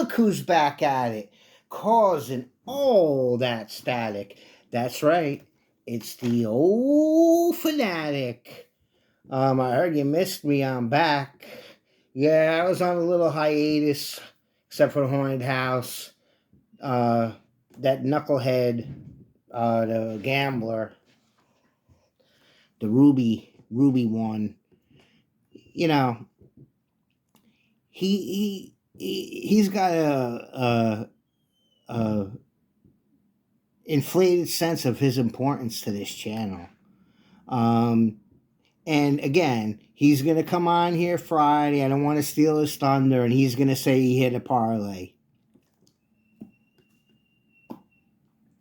look who's back at it, causing all that static. That's right. It's the old Fanatic. I heard you missed me. I'm back. Yeah, I was on a little hiatus, except for the Haunted House. Uh, that knucklehead, the gambler, the Ruby one. You know, he's got a inflated sense of his importance to this channel. And again, he's going to come on here Friday. I don't want to steal his thunder. And he's going to say he hit a parlay.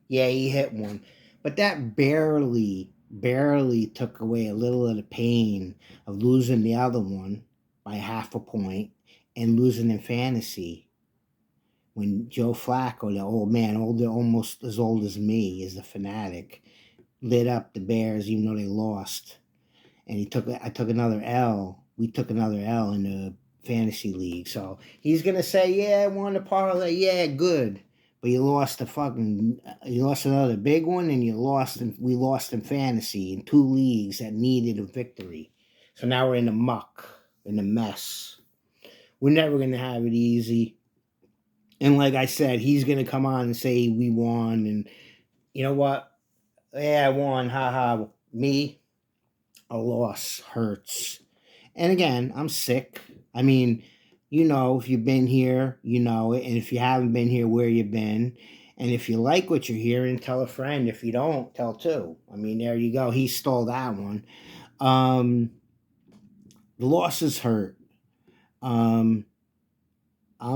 Yeah, he hit one. But that barely took away a little of the pain of losing the other one by 0.5 point and losing in fantasy. When Joe Flacco, the old man, almost as old as me, is the Fanatic, lit up the Bears even though they lost. And I took another L. We took another L in the fantasy league. So he's going to say, yeah, I won the parlay. Yeah, good. But you lost another big one, and we lost in fantasy in 2 leagues that needed a victory. So now we're in the muck, in the mess. We're never going to have it easy. And like I said, he's going to come on and say we won. And you know what? Yeah, I won. Ha. Me, a loss hurts. And again, I'm sick. I mean, if you've been here, you know it. And if you haven't been here, where you've been. And if you like what you're hearing, tell a friend. If you don't, tell 2. I mean, there you go. He stole that one. The losses hurt. I'm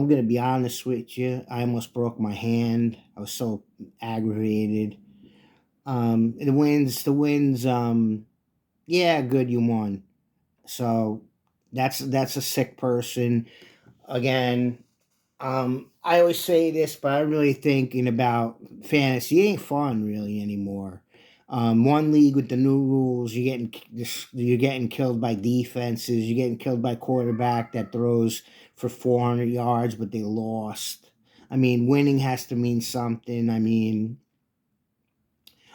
going to be honest with you. I almost broke my hand. I was so aggravated. The wins, yeah, good, you won. So that's a sick person. Again, I always say this, but I'm really thinking about fantasy. It ain't fun really anymore. One league with the new rules, you're getting killed by defenses. You're getting killed by quarterback that throws for 400 yards, but they lost. I mean, winning has to mean something. I mean,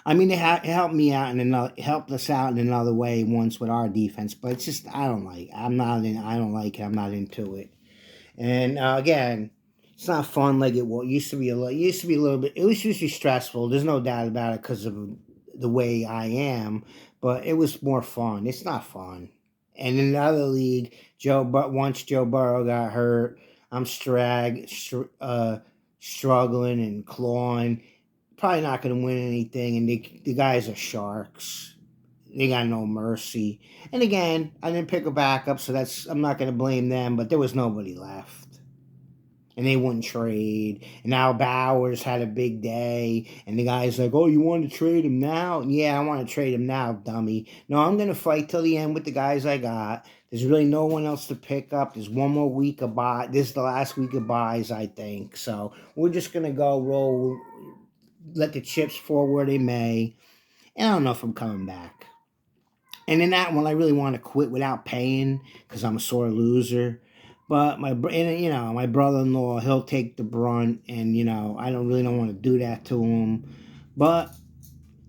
it helped us out in another way once with our defense, but it's just I don't like it. I'm not into it. And again, it's not fun like it used to be. It used to be a little bit. It was usually stressful. There's no doubt about it because of the way I am. But it was more fun. It's not fun. And in the other league, once Joe Burrow got hurt, I'm struggling and clawing. Probably not going to win anything. And the guys are sharks. They got no mercy. And again, I didn't pick a backup, so I'm not going to blame them. But there was nobody left. And they wouldn't trade. And now Bowers had a big day. And the guy's like, oh, you want to trade him now? Yeah, I want to trade him now, dummy. No, I'm going to fight till the end with the guys I got. There's really no one else to pick up. There's one more week of buy. This is the last week of buys, I think. So we're just going to go roll, let the chips fall where they may. And I don't know if I'm coming back. And in that one, I really want to quit without paying because I'm a sore loser. But my brother-in-law, he'll take the brunt, and I don't want to do that to him. But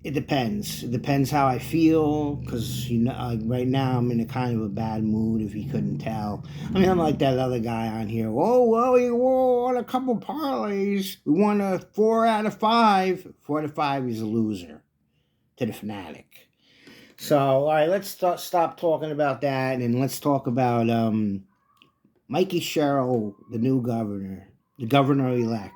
it depends. It depends how I feel, because right now I'm in a kind of a bad mood. If you couldn't tell, I mean, I'm like that other guy on here. Oh well, we won a couple parlays. We won a 4 out of 5. 4 out of 5 is a loser to the Fanatic. So all right, let's stop talking about that, and let's talk about Mikey Sherrill, the new governor, the governor-elect.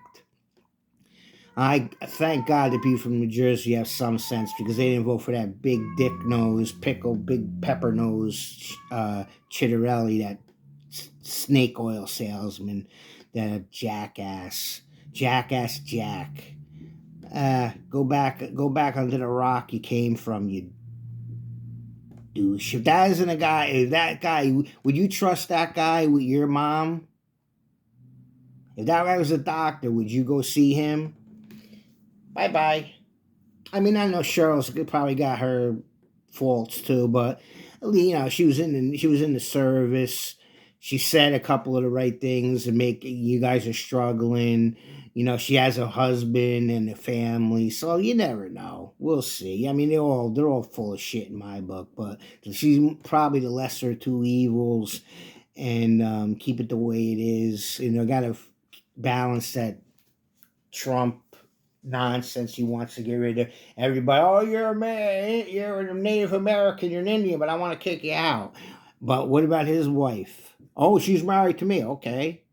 I thank God the people from New Jersey have some sense because they didn't vote for that big dick nose, big pepper nose Chitterelli, that snake oil salesman, that jackass Jack. Go back under the rock you came from, you douche. If that guy, would you trust that guy with your mom? If that guy was a doctor, would you go see him? Bye-bye. I mean, I know Cheryl's probably got her faults too, but she was in the service. She said a couple of the right things and make you guys are struggling. She has a husband and a family, so you never know. We'll see. I mean, they're all full of shit in my book, but she's probably the lesser of two evils, and keep it the way it is. Got to balance that Trump nonsense. He wants to get rid of everybody. Oh, you're a man, you're a Native American, you're an Indian, but I want to kick you out. But what about his wife? Oh, she's married to me. Okay.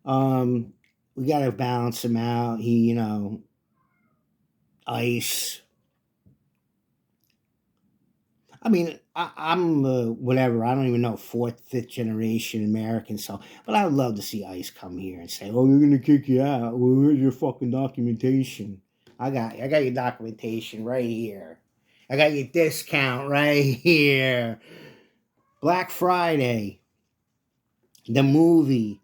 Um, we got to balance him out. ICE. I mean, I'm whatever. I don't even know, fourth, fifth generation American. So, but I would love to see ICE come here and say, "Oh, you're gonna kick you out. Well, where's your fucking documentation? I got your documentation right here. I got your discount right here. Black Friday, the movie.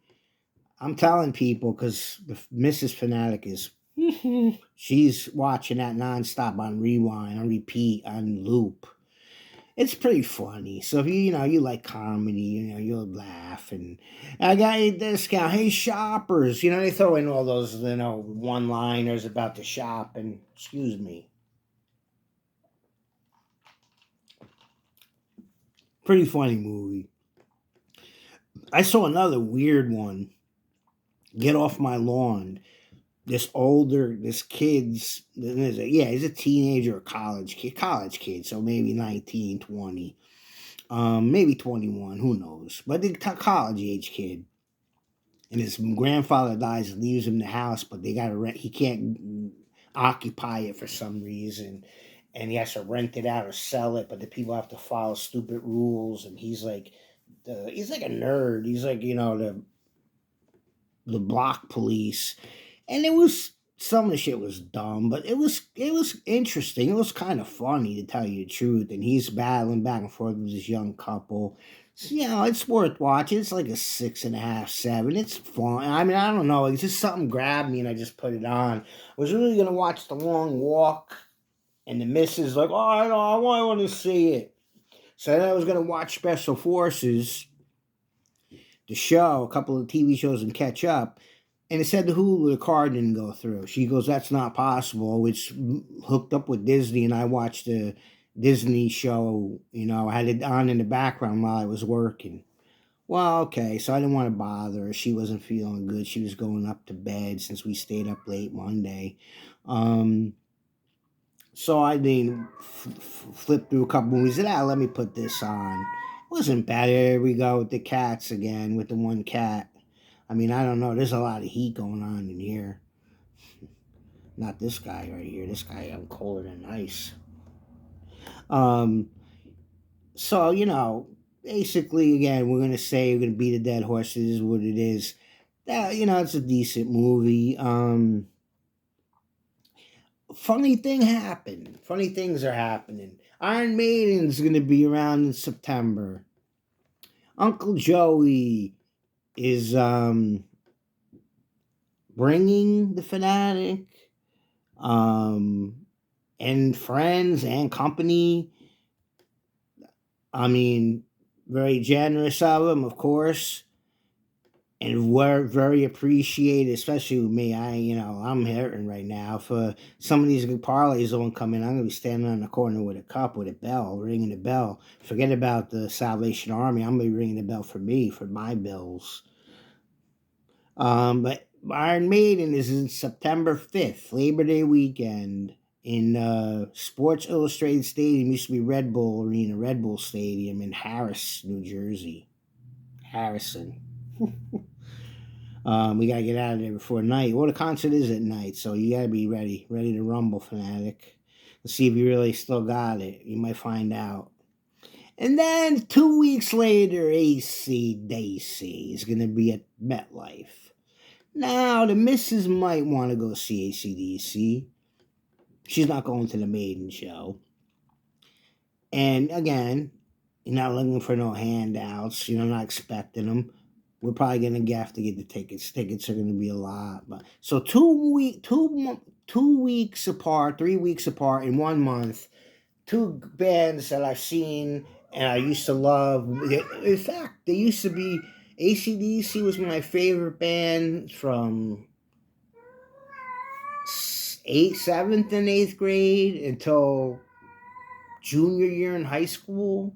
I'm telling people because Mrs. Fanatic is." She's watching that nonstop on rewind, on repeat, on loop. It's pretty funny. So if you like comedy, you'll laugh. And I got a discount. Hey, shoppers. They throw in all those, one-liners about the shop. And excuse me, pretty funny movie. I saw another weird one. Get off my lawn. This kid's, he's a teenager or college kid, so maybe 19, 20. Maybe 21, who knows? But the college age kid, and his grandfather dies and leaves him the house, but they got to rent. He can't occupy it for some reason, and he has to rent it out or sell it. But the people have to follow stupid rules, and he's like a nerd. He's like the block police, and it was some of the shit was dumb, but it was interesting. It was kind of funny to tell you the truth. And he's battling back and forth with this young couple. So, it's worth watching. It's like a 6.5, 7. It's fun. I mean, I don't know. It's just something grabbed me, and I just put it on. I was really gonna watch The Long Walk, and the missus like, oh, I want to see it. So then I was gonna watch Special Forces, the show, a couple of TV shows, and catch up. And it said the Hulu, the card didn't go through. She goes, that's not possible. It's hooked up with Disney, and I watched the Disney show. I had it on in the background while I was working. Well, okay, so I didn't want to bother her. She wasn't feeling good. She was going up to bed since we stayed up late Monday. Um, so I mean, flipped through a couple movies. And let me put this on. It wasn't bad. Here we go with the cats again, with the one cat. I mean, I don't know. There's a lot of heat going on in here. Not this guy right here. This guy, I'm colder than ice. Um, so basically, again, we're gonna beat a dead horse. It is what it is. It's a decent movie. Funny thing happened. Funny things are happening. Iron Maiden's gonna be around in September. Uncle Joey is bringing the Fanatic, um, and friends and company. I mean, very generous of him, of course, and we're very appreciated, especially with me. I'm hurting right now. For some of these good parlays don't come in, I'm gonna be standing on the corner with a cup, with a bell, ringing the bell. Forget about the Salvation Army. I'm gonna be ringing the bell for me, for my bills. But Iron Maiden is in September 5th, Labor Day weekend, in Sports Illustrated Stadium. Used to be Red Bull Arena, Red Bull Stadium in Harris, New Jersey. Harrison. We gotta get out of there before night. Well, the concert is at night, so you gotta be ready to rumble, Fanatic. Let's see if you really still got it. You might find out. And then 2 weeks later, AC/DC is gonna be at MetLife. Now, the missus might want to go see AC/DC. She's not going to the Maiden show. And again, you're not looking for no handouts. You're not expecting them. We're probably going to have to get the tickets. Tickets are going to be a lot. But so 2 weeks apart, 3 weeks apart in 1 month, two bands that I've seen and I used to love. In fact, they used to be ACDC was my favorite band from seventh and eighth grade until junior year in high school.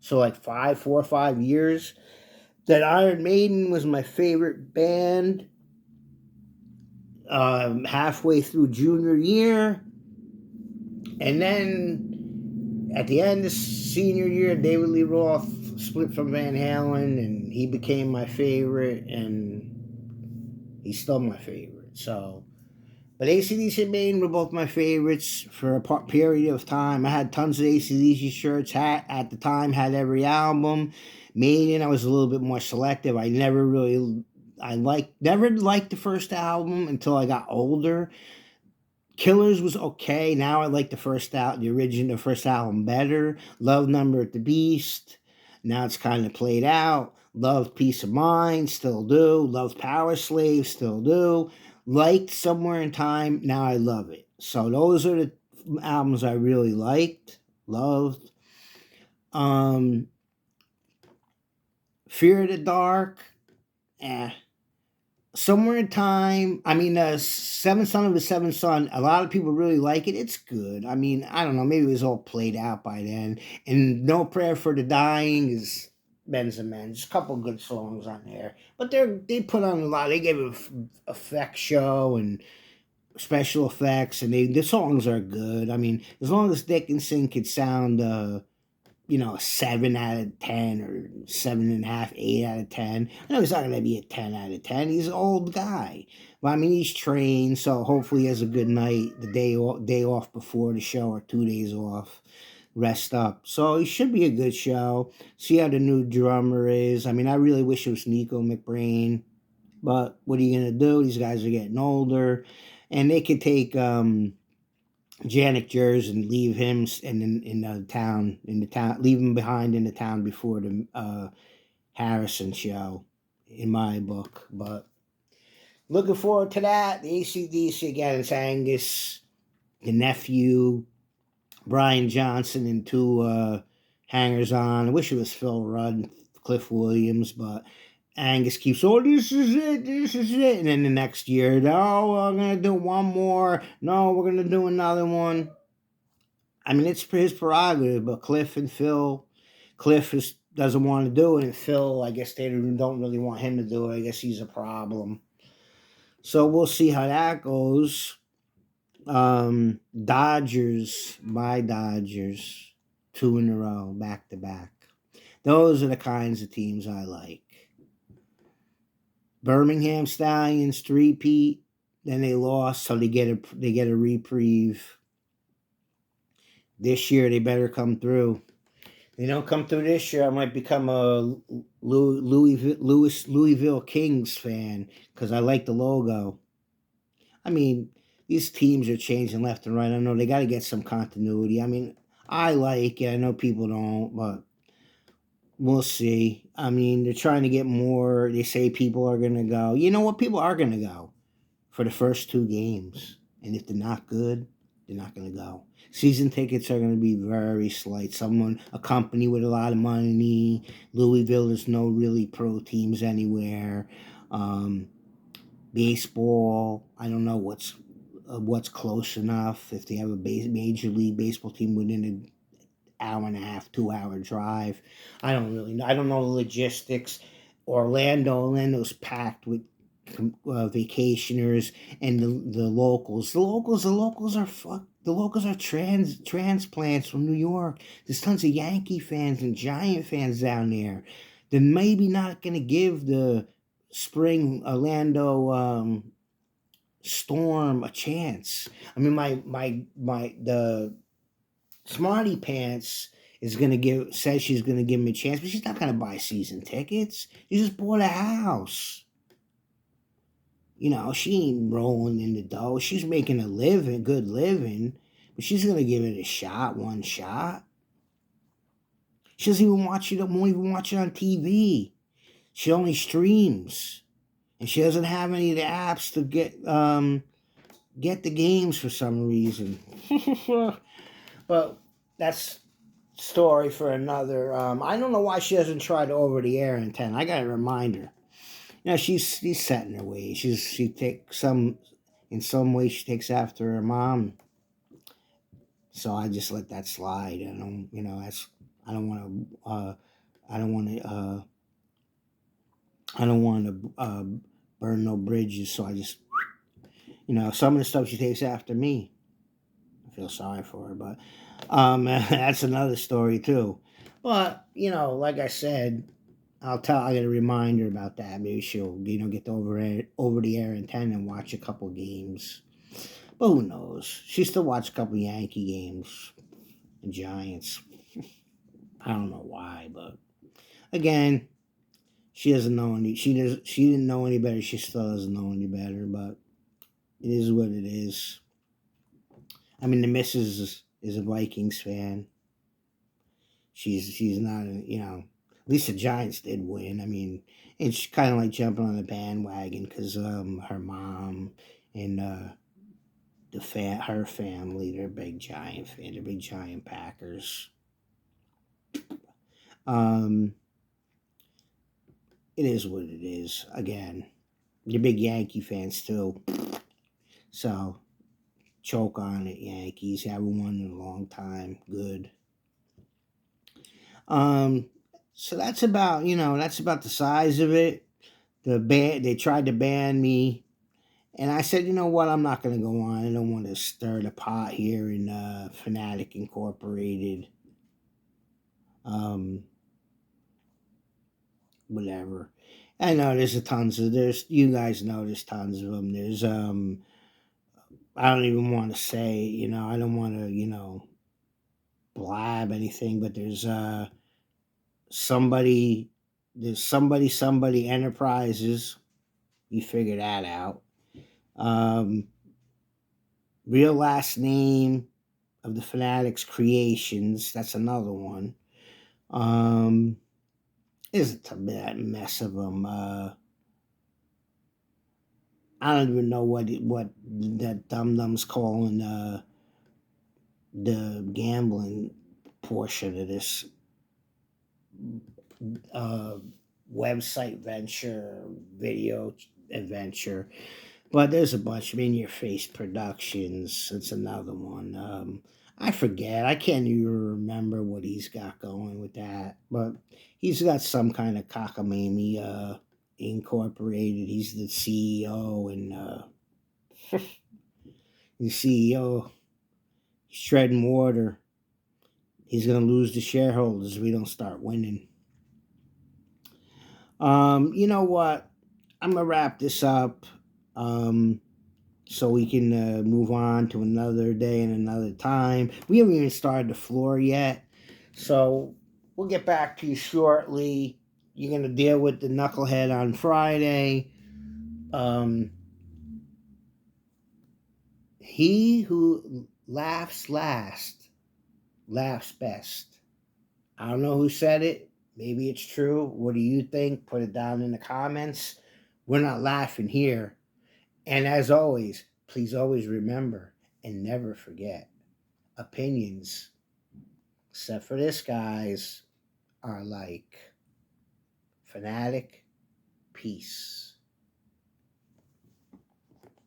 So like 4 or 5 years. That Iron Maiden was my favorite band. Halfway through junior year, and then at the end of senior year, David Lee Roth split from Van Halen, and he became my favorite, and he's still my favorite. So, but AC/DC and Maiden were both my favorites for a period of time. I had tons of AC/DC shirts. At the time, had every album. Maiden, I was a little bit more selective. Never liked the first album until I got older. Killers was okay. Now I like the first album better. Love Number at the Beast. Now it's kind of played out. Love Peace of Mind, still do. Love Power Slave, still do. Liked Somewhere in Time, now I love it. So those are the albums I really liked, loved. Um, Fear of the Dark, eh. Somewhere in Time. I mean, Seventh Son of a Seventh Son. A lot of people really like it. It's good. I mean, I don't know. Maybe it was all played out by then. And No Prayer for the Dying is Men's and Men's. A couple good songs on there, but they put on a lot. They gave a effect show and special effects, and the songs are good. I mean, as long as Dickinson could sound a 7 out of 10 or 7.5, 8 out of 10. I know he's not going to be a 10 out of 10. He's an old guy. But I mean, he's trained, so hopefully he has a good night, the day off before the show or 2 days off. Rest up. So it should be a good show. See how the new drummer is. I mean, I really wish it was Nico McBrain. But what are you going to do? These guys are getting older. And they could take Janik Jers and leave him leave him behind in the town before the Harrison show, in my book. But looking forward to that. The AC/DC again. It's Angus, the nephew, Brian Johnson, and two hangers on. I wish it was Phil Rudd, Cliff Williams, but Angus keeps, oh, this is it. And then the next year, no, we're going to do one more. No, we're going to do another one. I mean, it's his prerogative, but Cliff doesn't want to do it, and Phil, I guess they don't really want him to do it. I guess he's a problem. So we'll see how that goes. Dodgers, my Dodgers, 2 in a row, back to back. Those are the kinds of teams I like. Birmingham Stallions 3-peat, then they lost, so they get a reprieve. This year they better come through. If they don't come through this year, I might become a Louisville Kings fan because I like the logo. I mean, these teams are changing left and right. I know they got to get some continuity. I mean, I like it. I know people don't, but we'll see. I mean, they're trying to get more. They say people are going to go. You know what? People are going to go for the first 2 games. And if they're not good, they're not going to go. Season tickets are going to be very slight. A company with a lot of money. Louisville, there's no really pro teams anywhere. Baseball, I don't know what's close enough. If they have a major league baseball team within an hour and a half, 2 hour drive, I don't really know. I don't know the logistics. Orlando's packed with vacationers, and the locals. The locals are transplants from New York. There's tons of Yankee fans and Giant fans down there. They're maybe not going to give the spring Orlando Storm a chance. I mean, the Smarty Pants says she's gonna give him a chance, but she's not gonna buy season tickets. She just bought a house. She ain't rolling in the dough. She's making good living, but she's gonna give it one shot. She doesn't even watch it. Won't even watch it on TV. She only streams, and she doesn't have any of the apps to get the games for some reason. But that's story for another. I don't know why she doesn't try to over the air antenna. I gotta remind her. You know, she's set in her ways. She takes some in some way she takes after her mom. So I just let that slide. I don't, you know, that's I don't want to. I don't want to. I don't want to burn no bridges. So I just, you know, some of the stuff she takes after me. I feel sorry for her, but that's another story too. But you know, like I said, I got to remind her about that. Maybe she'll, you know, get the over the air antenna and watch a couple games. But who knows? She still watch a couple Yankee games and Giants. I don't know why, but again, she doesn't know any. She didn't know any better. She still doesn't know any better. But it is what it is. I mean, the missus is a Vikings fan. She's not, you know. At least the Giants did win. I mean, it's kind of like jumping on the bandwagon because her mom and her family, they're big Giant fan. They're big Giant Packers. Um, it is what it is. Again, you're big Yankee fans too. So choke on it, Yankees. You haven't won in a long time. Good. Um, so that's about the size of it. They tried to ban me, and I said, you know what, I'm not going to go on. I don't want to stir the pot here in Fanatic Incorporated. Um, Whatever. I know there's you guys know there's tons of them. There's I don't even want to say, you know, I don't want to, you know, blab anything, but somebody somebody enterprises. You figure that out. Um, Real last name of the Fanatics Creations. That's another one. Um, there's a mess of them. I don't even know what that dum dum's calling the gambling portion of this uh, website venture, video adventure. But there's a bunch of In Your Face Productions. It's another one. I forget. I can't even remember what he's got going with that. But he's got some kind of cockamamie incorporated. He's the CEO and the CEO. He's treading water. He's gonna lose the shareholders if we don't start winning. You know what? I'm gonna wrap this up. Um, so we can move on to another day and another time. We haven't even started the floor yet, so we'll get back to you shortly. You're gonna deal with the knucklehead on Friday. Um, he who laughs last laughs best. I don't know who said it. Maybe it's true. What do you think? Put it down in the comments. We're not laughing here. And as always, please always remember and never forget opinions, except for this, guys, are like Fanatic. Peace.